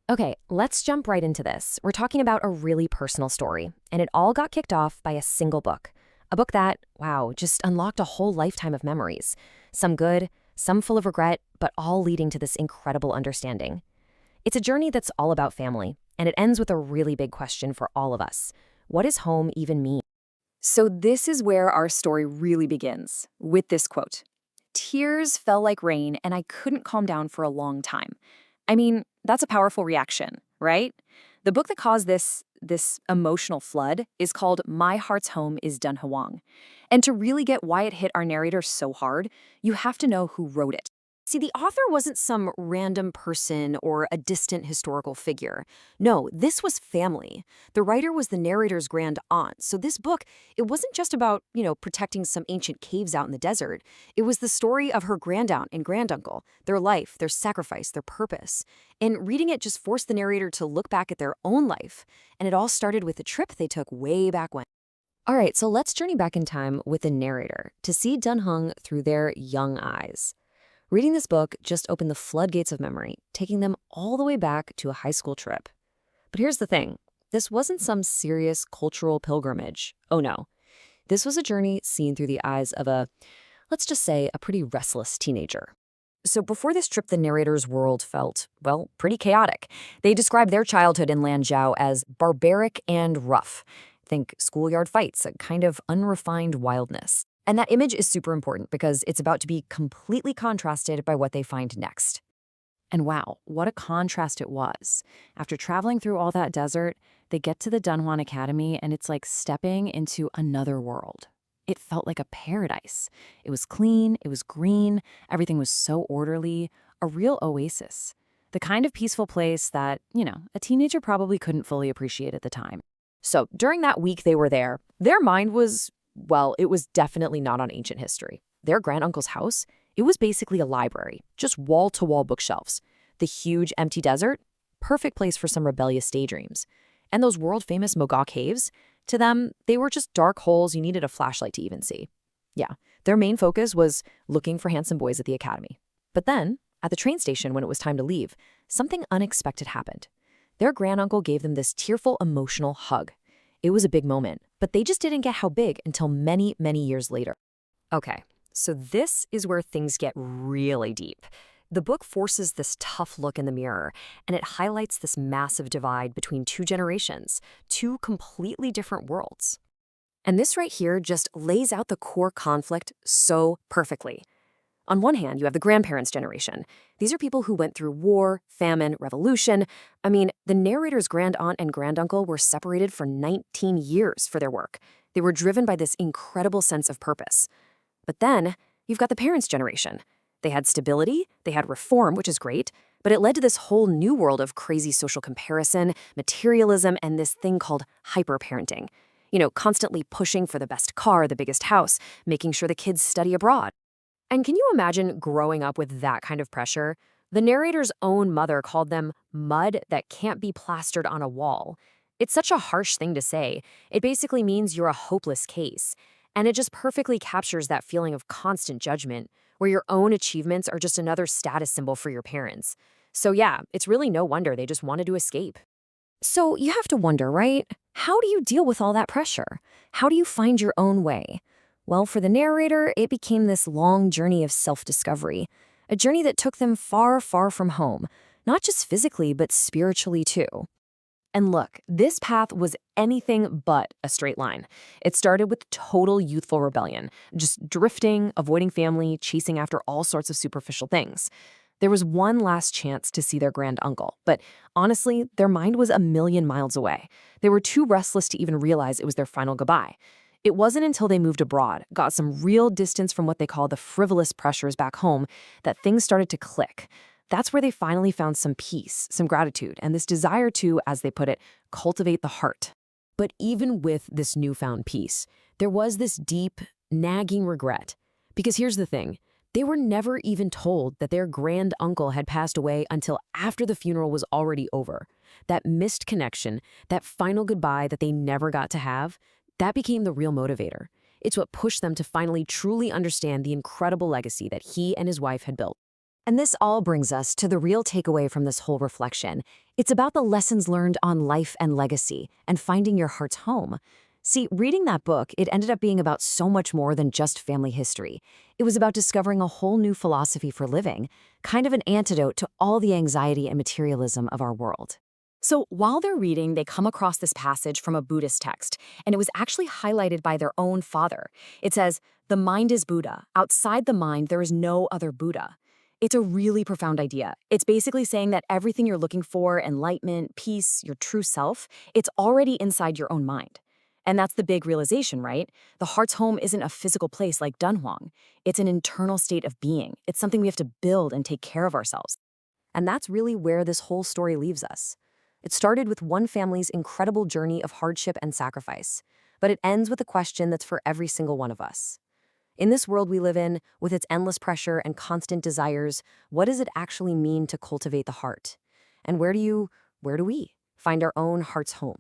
Okay, let's jump right into this. We're talking about a really personal story, and it all got kicked off by a single book. A book that, wow, just unlocked a whole lifetime of memories. Some good, some full of regret, but all leading to this incredible understanding. It's a journey that's all about family, and it ends with a really big question for all of us. What does home even mean? So, this is where our story really begins, with this quote. Tears fell like rain, and I couldn't calm down for a long time. I mean, that's a powerful reaction, right? The book that caused this emotional flood is called My Heart's Home is Dunhuang. And to really get why it hit our narrator so hard, you have to know who wrote it. See, the author wasn't some random person or a distant historical figure. No, this was family. The writer was the narrator's grand aunt. So this book, it wasn't just about, protecting some ancient caves out in the desert. It was the story of her grandaunt and granduncle, their life, their sacrifice, their purpose. And reading it just forced the narrator to look back at their own life. And it all started with a trip they took way back when. All right, so let's journey back in time with the narrator to see Dunhung through their young eyes. Reading this book just opened the floodgates of memory, taking them all the way back to a high school trip. But here's the thing. This wasn't some serious cultural pilgrimage. Oh no. This was a journey seen through the eyes of let's just say, a pretty restless teenager. So before this trip, the narrator's world felt, well, pretty chaotic. They described their childhood in Lanzhou as barbaric and rough. Think schoolyard fights, a kind of unrefined wildness. And that image is super important because it's about to be completely contrasted by what they find next. And wow, what a contrast it was. After traveling through all that desert, they get to the Dunhuan Academy and it's like stepping into another world. It felt like a paradise. It was clean, it was green, everything was so orderly, a real oasis. The kind of peaceful place that, a teenager probably couldn't fully appreciate at the time. So during that week they were there, their mind was, well, it was definitely not on ancient history. Their granduncle's house, it was basically a library, just wall-to-wall bookshelves. The huge empty desert, perfect place for some rebellious daydreams. And those world-famous Moga caves, to them, they were just dark holes you needed a flashlight to even see. Yeah, their main focus was looking for handsome boys at the academy. But then, at the train station when it was time to leave, something unexpected happened. Their granduncle gave them this tearful, emotional hug. It was a big moment, but they just didn't get how big until many, many years later. Okay, so this is where things get really deep. The book forces this tough look in the mirror, and it highlights this massive divide between two generations, two completely different worlds. And this right here just lays out the core conflict so perfectly. On one hand, you have the grandparents' generation. These are people who went through war, famine, revolution. I mean, the narrator's grandaunt and granduncle were separated for 19 years for their work. They were driven by this incredible sense of purpose. But then, you've got the parents' generation. They had stability, they had reform, which is great, but it led to this whole new world of crazy social comparison, materialism, and this thing called hyper-parenting. Constantly pushing for the best car, the biggest house, making sure the kids study abroad. And can you imagine growing up with that kind of pressure? The narrator's own mother called them mud that can't be plastered on a wall. It's such a harsh thing to say. It basically means you're a hopeless case. And it just perfectly captures that feeling of constant judgment, where your own achievements are just another status symbol for your parents. So yeah, it's really no wonder they just wanted to escape. So you have to wonder, right? How do you deal with all that pressure? How do you find your own way? Well, for the narrator, it became this long journey of self-discovery, a journey that took them far, far from home, not just physically, but spiritually too. And look, this path was anything but a straight line. It started with total youthful rebellion, just drifting, avoiding family, chasing after all sorts of superficial things. There was one last chance to see their granduncle, but honestly, their mind was a million miles away. They were too restless to even realize it was their final goodbye. It wasn't until they moved abroad, got some real distance from what they call the frivolous pressures back home, that things started to click. That's where they finally found some peace, some gratitude, and this desire to, as they put it, cultivate the heart. But even with this newfound peace, there was this deep, nagging regret. Because here's the thing, they were never even told that their granduncle had passed away until after the funeral was already over. That missed connection, that final goodbye that they never got to have, that became the real motivator. It's what pushed them to finally truly understand the incredible legacy that he and his wife had built. And this all brings us to the real takeaway from this whole reflection. It's about the lessons learned on life and legacy and finding your heart's home. See, reading that book, it ended up being about so much more than just family history. It was about discovering a whole new philosophy for living, kind of an antidote to all the anxiety and materialism of our world. So while they're reading, they come across this passage from a Buddhist text, and it was actually highlighted by their own father. It says, "The mind is Buddha. Outside the mind, there is no other Buddha." It's a really profound idea. It's basically saying that everything you're looking for, enlightenment, peace, your true self, it's already inside your own mind. And that's the big realization, right? The heart's home isn't a physical place like Dunhuang. It's an internal state of being. It's something we have to build and take care of ourselves. And that's really where this whole story leaves us. It started with one family's incredible journey of hardship and sacrifice, but it ends with a question that's for every single one of us. In this world we live in, with its endless pressure and constant desires, what does it actually mean to cultivate the heart? And where do we find our own heart's home?